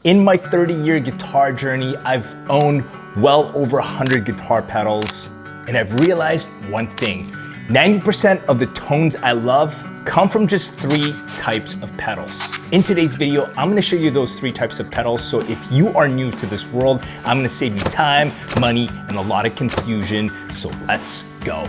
In my 30-year guitar journey, I've owned well over 100 guitar pedals, and I've realized one thing. 90% of the tones I love come from just 3 types of pedals. In today's video, I'm gonna show you those 3 types of pedals, so if you are new to this world, I'm gonna save you time, money, and a lot of confusion, so let's go.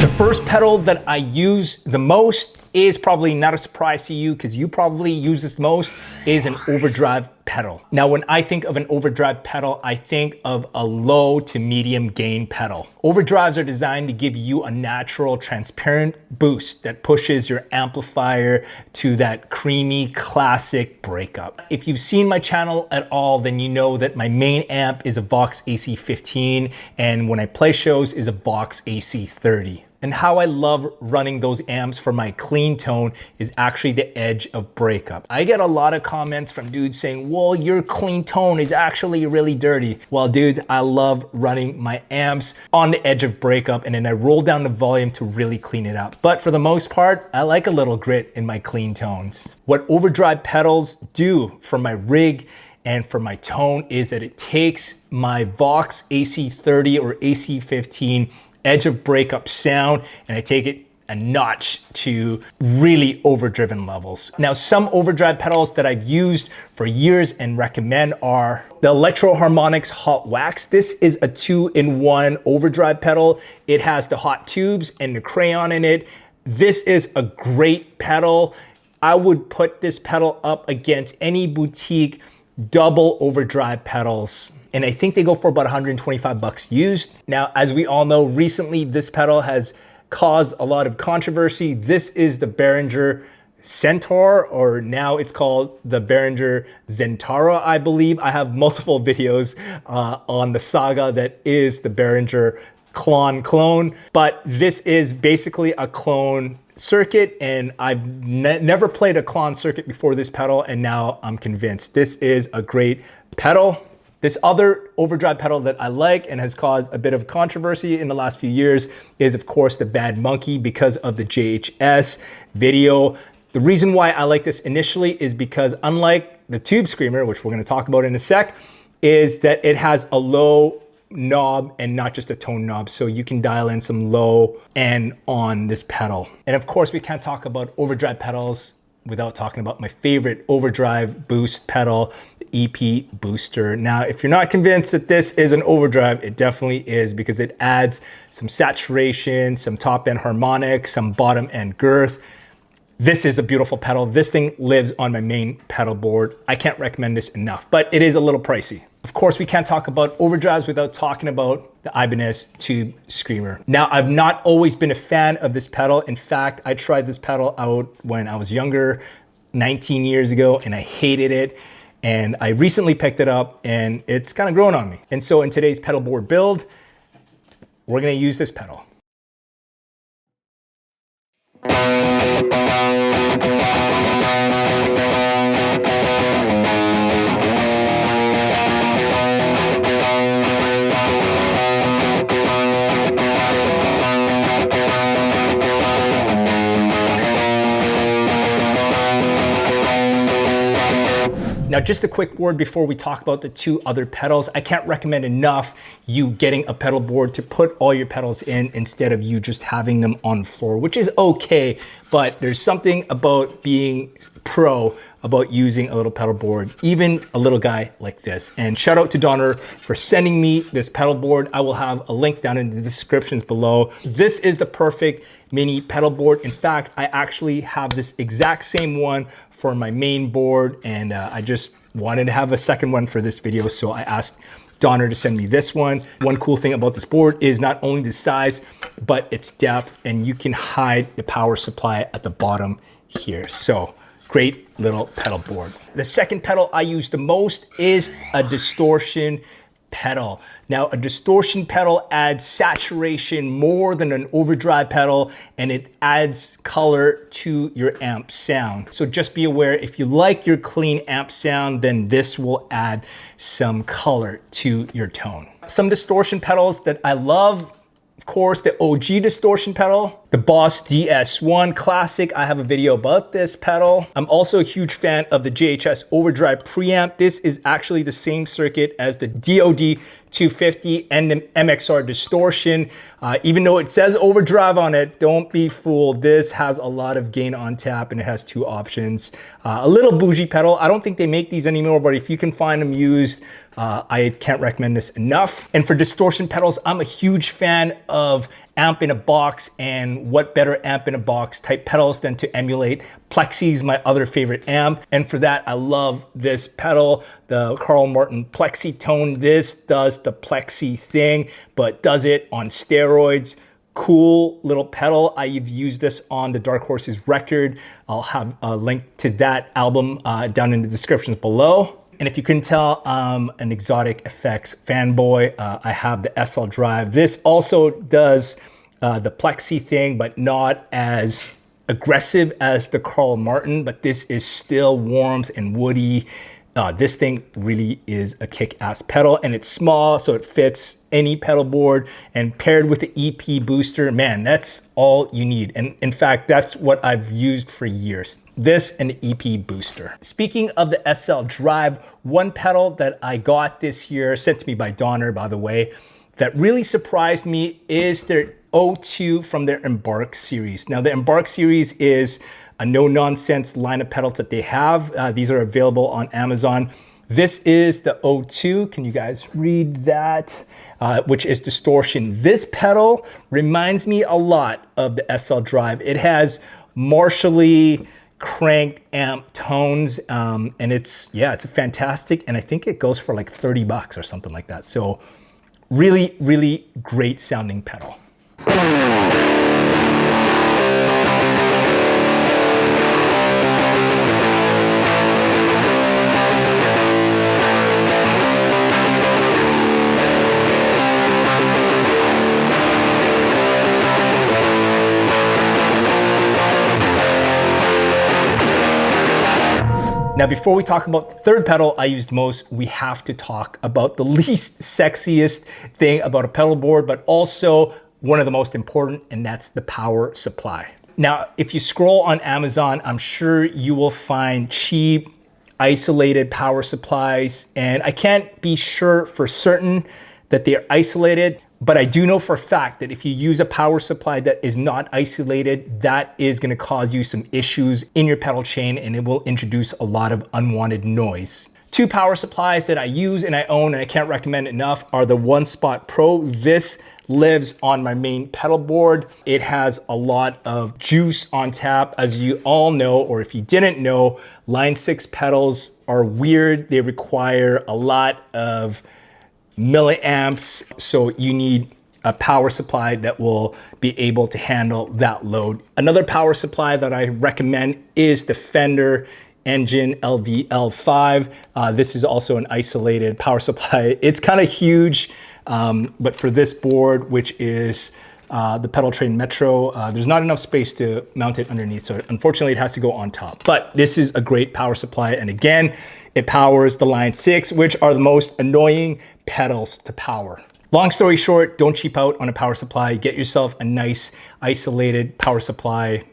The first pedal that I use the most is probably not a surprise to you because you probably use this most, is an overdrive pedal. Now, when I think of an overdrive pedal, I think of a low to medium gain pedal. Overdrives are designed to give you a natural, transparent boost that pushes your amplifier to that creamy, classic breakup. If you've seen my channel at all, then you know that my main amp is a Vox AC15, and when I play shows is a Vox AC30. And how I love running those amps for my clean tone is actually the edge of breakup. I get a lot of comments from dudes saying, well, your clean tone is actually really dirty. Well, dude, I love running my amps on the edge of breakup, and then I roll down the volume to really clean it up. But for the most part, I like a little grit in my clean tones. What overdrive pedals do for my rig and for my tone is that it takes my Vox AC30 or AC15 edge of breakup sound, and I take it a notch to really overdriven levels. Now, some overdrive pedals that I've used for years and recommend are the Electro Harmonix Hot Wax. This is a 2-in-1 overdrive pedal. It has the hot tubes and the crayon in it. This is a great pedal. I would put this pedal up against any boutique double overdrive pedals, and I think they go for about 125 bucks used. Now, as we all know, recently this pedal has caused a lot of controversy. This is the Behringer Centaur, or now it's called the Behringer Zentara, I believe. I have multiple videos on the saga that is the Behringer clone, but this is basically a clone circuit, and I've never played a clone circuit before this pedal, and now I'm convinced this is a great pedal. This other overdrive pedal that I like and has caused a bit of controversy in the last few years is, of course, the Bad Monkey, because of the JHS video. The reason why I like this initially is because, unlike the Tube Screamer, which we're going to talk about in a sec, is that it has a low knob and not just a tone knob, so you can dial in some low and on this pedal. And of course, we can't talk about overdrive pedals without talking about my favorite overdrive boost pedal, the EP Booster. Now, if you're not convinced that this is an overdrive, it definitely is, because it adds some saturation, some top end harmonics, some bottom end girth. This is a beautiful pedal. This thing lives on my main pedal board. I can't recommend this enough, but it is a little pricey. Of course, we can't talk about overdrives without talking about the Ibanez Tube Screamer. Now, I've not always been a fan of this pedal. In fact, I tried this pedal out when I was younger, 19 years ago, and I hated it. And I recently picked it up, and it's kind of grown on me. And so in today's pedal board build, we're gonna use this pedal. Now, just a quick word before we talk about the 2 other pedals. I can't recommend enough you getting a pedal board to put all your pedals in instead of you just having them on the floor, which is okay, but there's something about being pro about using a little pedal board, even a little guy like this. And shout out to Donner for sending me this pedal board. I will have a link down in the descriptions below. This is the perfect mini pedal board. In fact, I actually have this exact same one for my main board, and I just wanted to have a second one for this video, so I asked Donner to send me this one. One cool thing about this board is not only the size, but its depth, and you can hide the power supply at the bottom here. So great little pedal board. The second pedal I use the most is a distortion pedal. Now, a distortion pedal adds saturation more than an overdrive pedal, and it adds color to your amp sound. So just be aware, if you like your clean amp sound, then this will add some color to your tone. Some distortion pedals that I love, of course, the OG distortion pedal. The Boss DS1 Classic, I have a video about this pedal. I'm also a huge fan of the JHS Overdrive preamp. This is actually the same circuit as the DOD 250 and the MXR Distortion. Even though it says Overdrive on it, don't be fooled. This has a lot of gain on tap and it has two options. A little bougie pedal. I don't think they make these anymore, but if you can find them used, I can't recommend this enough. And for distortion pedals, I'm a huge fan of amp in a box, and what better amp in a box type pedals than to emulate Plexi's my other favorite amp. And for that, I love this pedal, the Carl Martin Plexi Tone. This does the Plexi thing, but does it on steroids. Cool little pedal. I've used this on the Dark Horses record. I'll have a link to that album down in the descriptions below. And if you couldn't tell, I'm an Exotic Effects fanboy. I have the SL Drive. This also does the Plexi thing, but not as aggressive as the Carl Martin, but this is still warmth and woody. This thing really is a kick-ass pedal, and it's small, so it fits any pedal board, and paired with the EP booster, man, that's all you need. And in fact, that's what I've used for years. This and the EP booster. Speaking of the SL Drive, one pedal that I got this year, sent to me by Donner, by the way, that really surprised me is their O2 from their Embark series. Now, the Embark series is a no-nonsense line of pedals that they have. These are available on Amazon. This is the O2. Can you guys read that? Which is distortion. This pedal reminds me a lot of the SL Drive. It has Marshall cranked amp tones, and it's a fantastic, and I think it goes for like 30 bucks or something like that. So really, really great sounding pedal. Now, before we talk about the third pedal I used most, we have to talk about the least sexiest thing about a pedal board, but also one of the most important, and that's the power supply. Now, if you scroll on Amazon, I'm sure you will find cheap, isolated power supplies, and I can't be sure for certain that they're isolated, but I do know for a fact that if you use a power supply that is not isolated, that is gonna cause you some issues in your pedal chain, and it will introduce a lot of unwanted noise. Two power supplies that I use and I own and I can't recommend enough are the One Spot Pro. This lives on my main pedal board. It has a lot of juice on tap. As you all know, or if you didn't know, Line 6 pedals are weird. They require a lot of milliamps, so you need a power supply that will be able to handle that load. Another power supply that I recommend is the Fender Engine LVL5. This is also an isolated power supply. It's kind of huge, but for this board, which is the Pedal Train Metro, there's not enough space to mount it underneath, so unfortunately it has to go on top. But this is a great power supply, and again, it powers the Line 6, which are the most annoying pedals to power. Long story short, don't cheap out on a power supply. Get yourself a nice isolated power supply.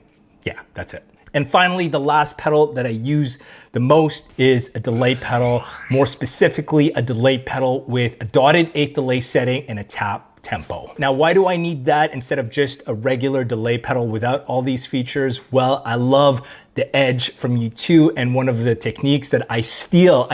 Yeah, that's it. And finally, the last pedal that I use the most is a delay pedal, more specifically a delay pedal with a dotted eighth delay setting and a tap tempo. Now, why do I need that instead of just a regular delay pedal without all these features? Well, I love the Edge from U2, and one of the techniques that I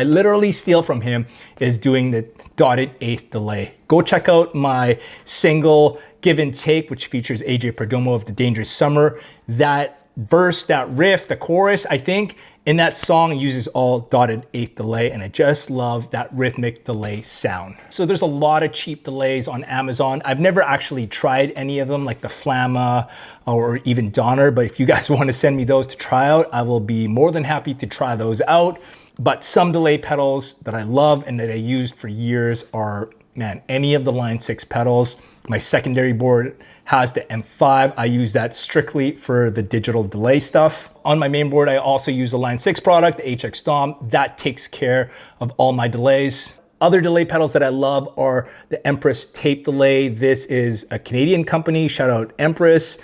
literally steal from him is doing the dotted eighth delay. Go check out my single Give and Take, which features AJ Perdomo of The Dangerous Summer. That verse, that riff, the chorus, I think in that song uses all dotted eighth delay, and I just love that rhythmic delay sound. So there's a lot of cheap delays on Amazon. I've never actually tried any of them, like the Flamma or even Donner, but if you guys want to send me those to try out, I will be more than happy to try those out. But some delay pedals that I love and that I used for years are, man, any of the Line 6 pedals. My secondary board has the M5. I use that strictly for the digital delay stuff. On my main board, I also use the Line 6 product, the HX Stomp. That takes care of all my delays. Other delay pedals that I love are the Empress Tape Delay. This is a Canadian company, shout out Empress.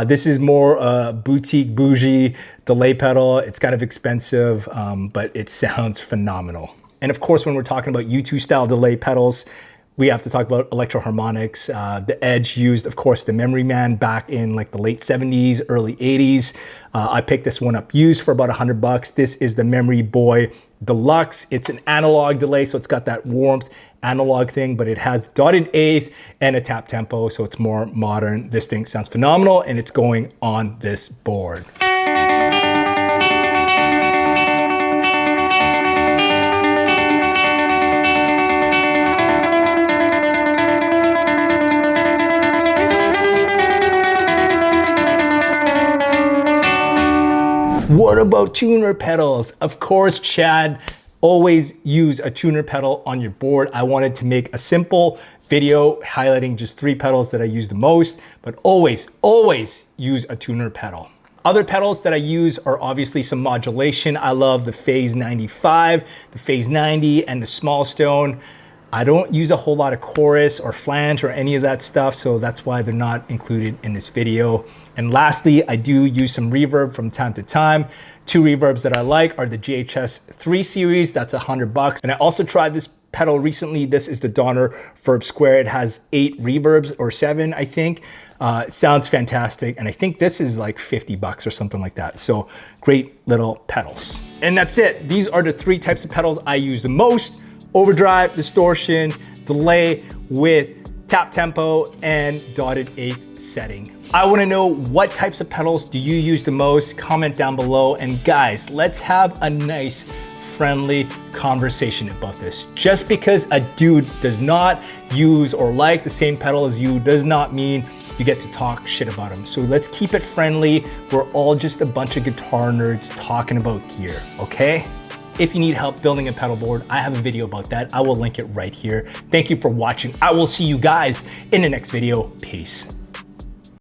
This is more boutique, bougie delay pedal. It's kind of expensive, but it sounds phenomenal. And of course, when we're talking about U2 style delay pedals, we have to talk about electro harmonics. The Edge used, of course, the Memory Man back in like the late 70s, early 80s. I picked this one up used for about $100. This is the Memory Boy Deluxe. It's an analog delay, so it's got that warmth analog thing, but it has dotted eighth and a tap tempo, so it's more modern. This thing sounds phenomenal, and it's going on this board. What about tuner pedals? Of course, Chad, always use a tuner pedal on your board. I wanted to make a simple video highlighting just 3 pedals that I use the most, but always use a tuner pedal. Other pedals that I use are obviously some modulation. I love the Phase 95, the Phase 90, and the Small Stone. I don't use a whole lot of chorus or flange or any of that stuff, so that's why they're not included in this video. And lastly, I do use some reverb from time to time. 2 reverbs that I like are the GHS 3 series, that's $100. And I also tried this pedal recently. This is the Donner Verb Square. It has 8 reverbs or 7, I think. It sounds fantastic. And I think this is like $50 or something like that. So great little pedals. And that's it. These are the 3 types of pedals I use the most: overdrive, distortion, delay with tap tempo, and dotted eighth setting. I wanna know what types of pedals do you use the most? Comment down below. And guys, let's have a nice, friendly conversation about this. Just because a dude does not use or like the same pedal as you does not mean you get to talk shit about him. So let's keep it friendly. We're all just a bunch of guitar nerds talking about gear, okay? If you need help building a pedal board, I have a video about that. I will link it right here. Thank you for watching. I will see you guys in the next video. Peace.